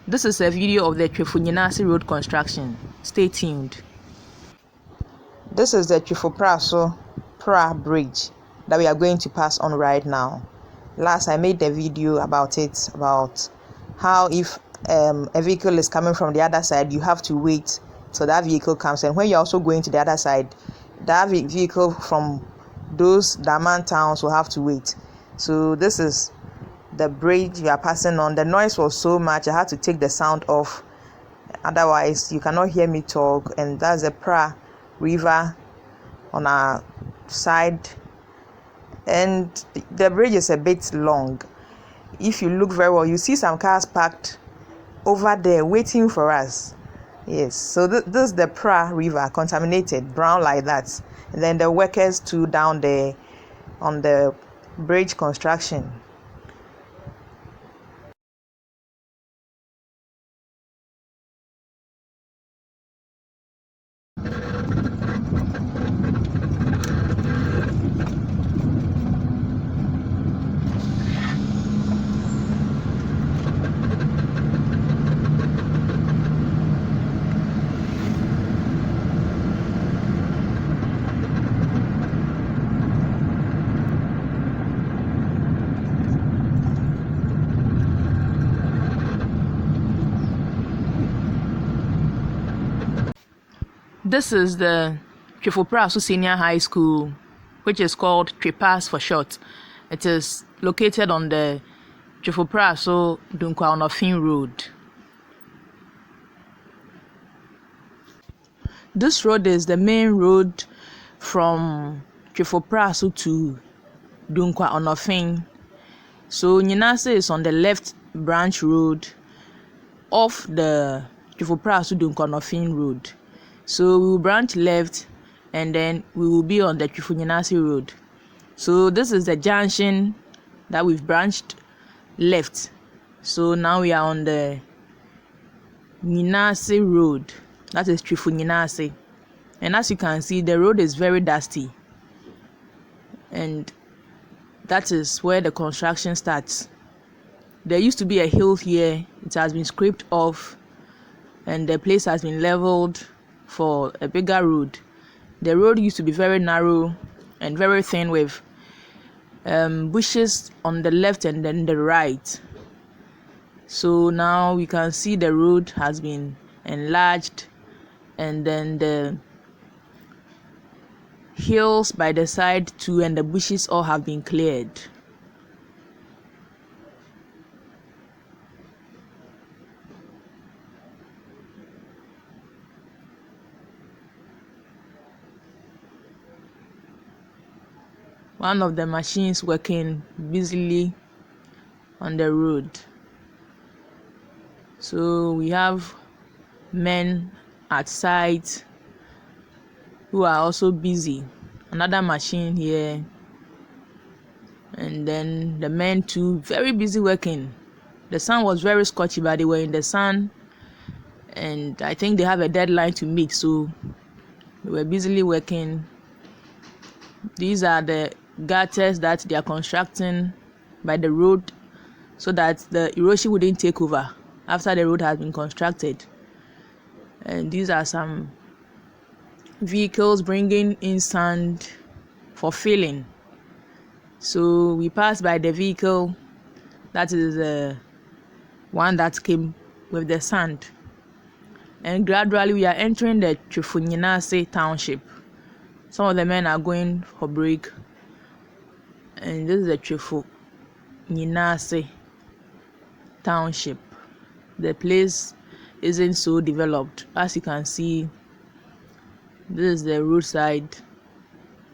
This is a video of the Nyinase road construction. Stay tuned. This is the Twifo Praso bridge that we are going to pass on right now. Last I made the video about it, about how if a vehicle is coming from the other side, you have to wait till that vehicle comes, and when you're also going to the other side, that vehicle from those Daman towns will have to wait. So this is the bridge we are passing on. The noise was so much I had to take the sound off, otherwise you cannot hear me talk. And that's the Pra River on our side, and the bridge is a bit long. If you look very well, you see some cars parked over there waiting for us. Yes, so this is the Pra River, contaminated, brown like that. And then the workers too down there on the bridge construction. This is the Twifo Praso Senior High School, which is called Twipas for short. It is located on the Twifo Praso Nduom Road. This road is the main road from Twifo Praso to Nduom. So Nyinase is on the left branch road of the Twifo Praso Nduom road. So we will branch left, and then we will be on the Twifo Nyinase road. So this is the junction that we've branched left. So now we are on the Nyinase road. That is Twifo Nyinase. And as you can see, the road is very dusty. And that is where the construction starts. There used to be a hill here. It has been scraped off, and the place has been leveled for a bigger road. The road used to be very narrow and very thin with bushes on the left and then the right. So now we can see the road has been enlarged, and then the hills by the side too and the bushes all have been cleared. One of the machines working busily on the road. So we have men at site who are also busy. Another machine here, and then the men too very busy working. The sun was very scorchy, but they were in the sun, and I think they have a deadline to meet, so they were busily working. These are the gutters that they are constructing by the road so that the erosion wouldn't take over after the road has been constructed. And these are some vehicles bringing in sand for filling. So we passed by the vehicle that is the one that came with the sand, and gradually we are entering the Twifo Nyinase township. Some of the men are going for break, and this is the Twifo Nyinase township. The place isn't so developed. As you can see, this is the roadside,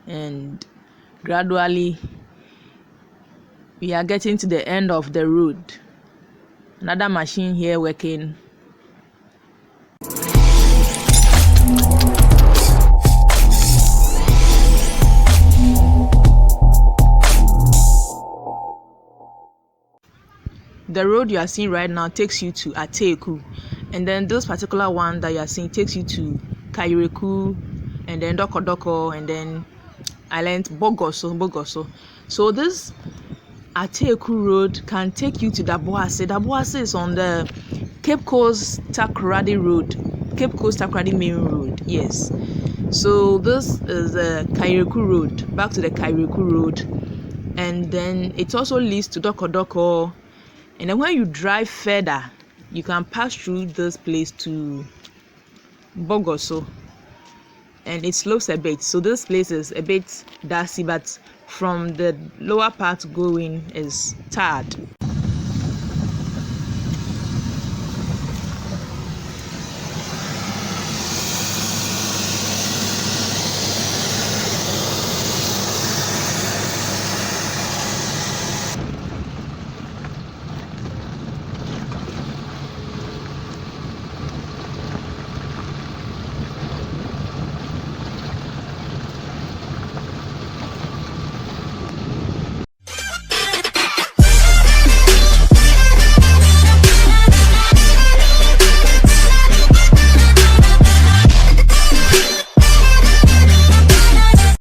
and gradually we are getting to the end of the road. Another machine here working. The road you are seeing right now takes you to Ateku, and then this particular one that you are seeing takes you to Kaireku, and then Doko, and then Island Bogoso. So this Ateku road can take you to Daboase. Daboase is on the Cape Coast Takoradi Road, Cape Coast Takoradi Main Road. Yes. So this is the Kaireku Road, back to the Kaireku Road, and then it also leads to Doko. And then when you drive further, you can pass through this place to Bogoso, and it slopes a bit. So this place is a bit dusty, but from the lower part going is tarred.